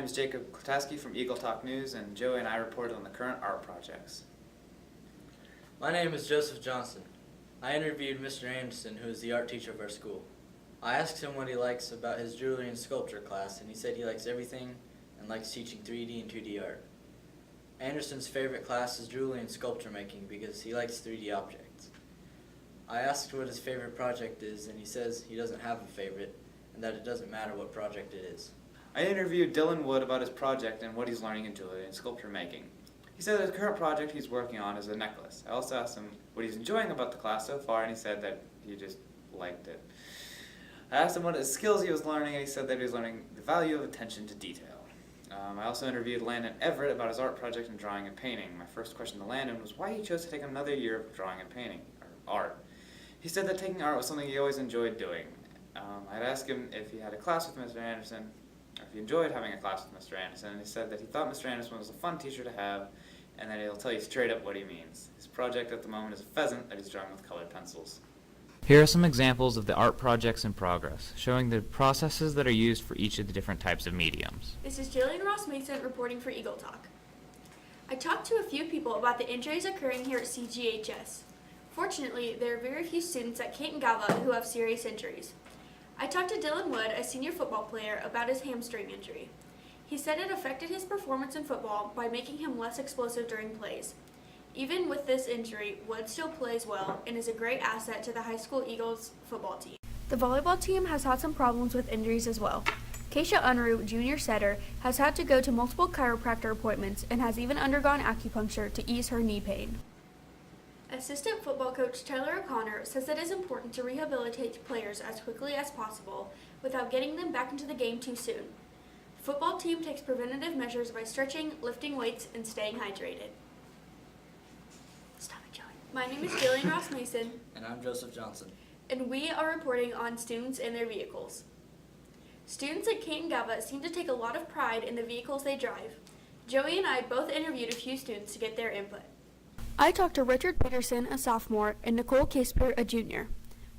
name is Jacob Klataski from Eagle Talk News, and Joey and I reported on the current art projects. My name is Joseph Johnson. I interviewed Mr. Anderson, who is the art teacher of our school. I asked him what he likes about his jewelry and sculpture class, and he said he likes everything and likes teaching 3D and 2D art. Anderson's favorite class is jewelry and sculpture making because he likes 3D objects. I asked what his favorite project is, and he says he doesn't have a favorite and that it doesn't matter what project it is. I interviewed Dylan Wood about his project and what he's learning in jewelry and sculpture making. He said that the current project he's working on is a necklace. I also asked him what he's enjoying about the class so far, and he said that he just liked it. I asked him what his skills he was learning, and he said that he was learning the value of attention to detail. I also interviewed Landon Everett about his art project in drawing and painting. My first question to Landon was why he chose to take another year of drawing and painting, or art. He said that taking art was something he always enjoyed doing. I'd asked him if he had a class with Mr. Anderson, or if he enjoyed having a class with Mr. Anderson, and he said that he thought Mr. Anderson was a fun teacher to have, and that he'll tell you straight up what he means. His project at the moment is a pheasant that he's drawing with colored pencils. Here are some examples of the art projects in progress, showing the processes that are used for each of the different types of mediums. This is Jillian Ross Mason reporting for Eagle Talk. I talked to a few people about the injuries occurring here at CGHS. Fortunately, there are very few students at Canton Galva who have serious injuries. I talked to Dylan Wood, a senior football player, about his hamstring injury. He said it affected his performance in football by making him less explosive during plays. Even with this injury, Wood still plays well and is a great asset to the high school Eagles football team. The volleyball team has had some problems with injuries as well. Keisha Unruh, junior setter, has had to go to multiple chiropractor appointments and has even undergone acupuncture to ease her knee pain. Assistant football coach Tyler O'Connor says it is important to rehabilitate players as quickly as possible without getting them back into the game too soon. The football team takes preventative measures by stretching, lifting weights, and staying hydrated. Stop it, Joey. My name is Jillian Ross Mason. And I'm Joseph Johnson. And we are reporting on students and their vehicles. Students at Canton Galva seem to take a lot of pride in the vehicles they drive. Joey and I both interviewed a few students to get their input. I talked to Richard Peterson, a sophomore, and Nicole Casper, a junior.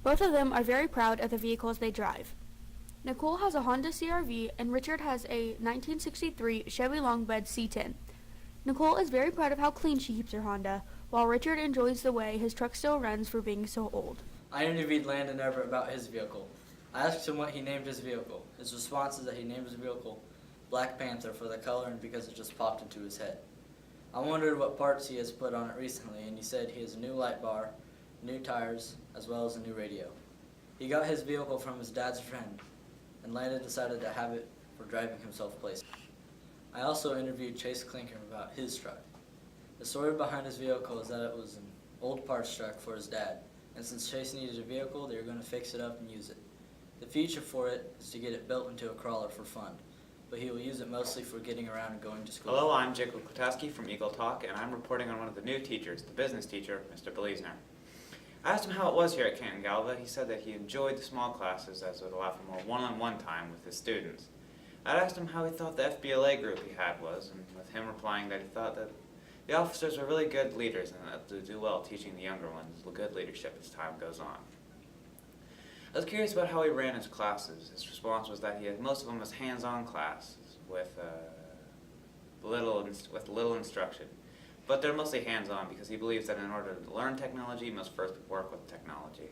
Both of them are very proud of the vehicles they drive. Nicole has a Honda CR-V and Richard has a 1963 Chevy Longbed C10. Nicole is very proud of how clean she keeps her Honda, while Richard enjoys the way his truck still runs for being so old. I interviewed Landon Everett about his vehicle. I asked him what he named his vehicle. His response is that he named his vehicle Black Panther for the color and because it just popped into his head. I wondered what parts he has put on it recently, and he said he has a new light bar, new tires, as well as a new radio. He got his vehicle from his dad's friend, and Landon decided to have it for driving himself places. I also interviewed Chase Clinker about his truck. The story behind his vehicle is that it was an old parts truck for his dad, and since Chase needed a vehicle, they were going to fix it up and use it. The future for it is to get it built into a crawler for fun, but he will use it mostly for getting around and going to school. Hello, I'm Jacob Klataski from Eagle Talk, and I'm reporting on one of the new teachers, the business teacher, Mr. Belizner. I asked him how it was here at Canton Galva. He said that he enjoyed the small classes as it would allow for more one-on-one time with his students. I asked him how he thought the FBLA group he had was, and with him replying that he thought that the officers were really good leaders and that they do well teaching the younger ones good leadership as time goes on. I was curious about how he ran his classes. His response was that he had most of them as hands-on classes with little instruction. But they're mostly hands-on because he believes that in order to learn technology, you must first work with technology.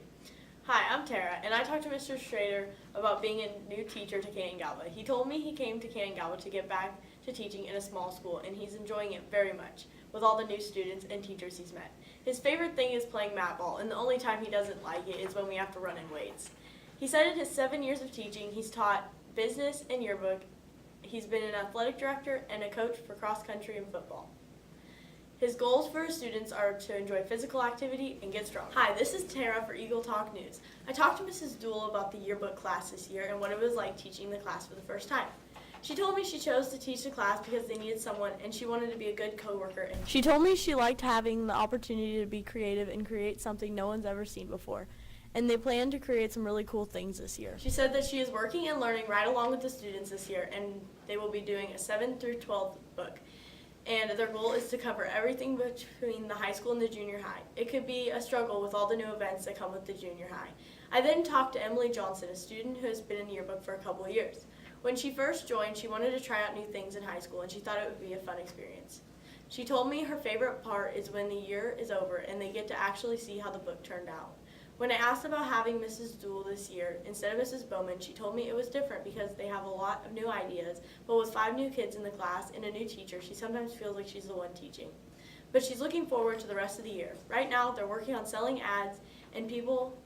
Hi, I'm Tara, and I talked to Mr. Schrader about being a new teacher to Canton Galva. He told me he came to Canton Galva to get back to teaching in a small school, and he's enjoying it very much with all the new students and teachers he's met. His favorite thing is playing mat ball, and the only time he doesn't like it is when we have to run in weights. He said in his 7 years of teaching, he's taught business and yearbook. He's been an athletic director and a coach for cross country and football. His goals for his students are to enjoy physical activity and get strong. Hi, this is Tara for Eagle Talk News. I talked to Mrs. Dool about the yearbook class this year and what it was like teaching the class for the first time. She told me she chose to teach the class because they needed someone and she wanted to be a good coworker. And she told me she liked having the opportunity to be creative and create something no one's ever seen before. And they plan to create some really cool things this year. She said that she is working and learning right along with the students this year, and they will be doing a 7th through 12th book. And their goal is to cover everything between the high school and the junior high. It could be a struggle with all the new events that come with the junior high. I then talked to Emily Johnson, a student who has been in the yearbook for a couple of years. When she first joined, she wanted to try out new things in high school, and she thought it would be a fun experience. She told me her favorite part is when the year is over and they get to actually see how the book turned out. When I asked about having Mrs. Dool this year instead of Mrs. Bowman, she told me it was different because they have a lot of new ideas, but with 5 new kids in the class and a new teacher, she sometimes feels like she's the one teaching. But she's looking forward to the rest of the year. Right now, they're working on selling ads and people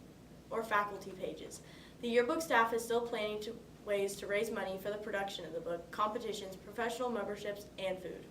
or faculty pages. The yearbook staff is still planning ways to raise money for the production of the book, competitions, professional memberships, and food.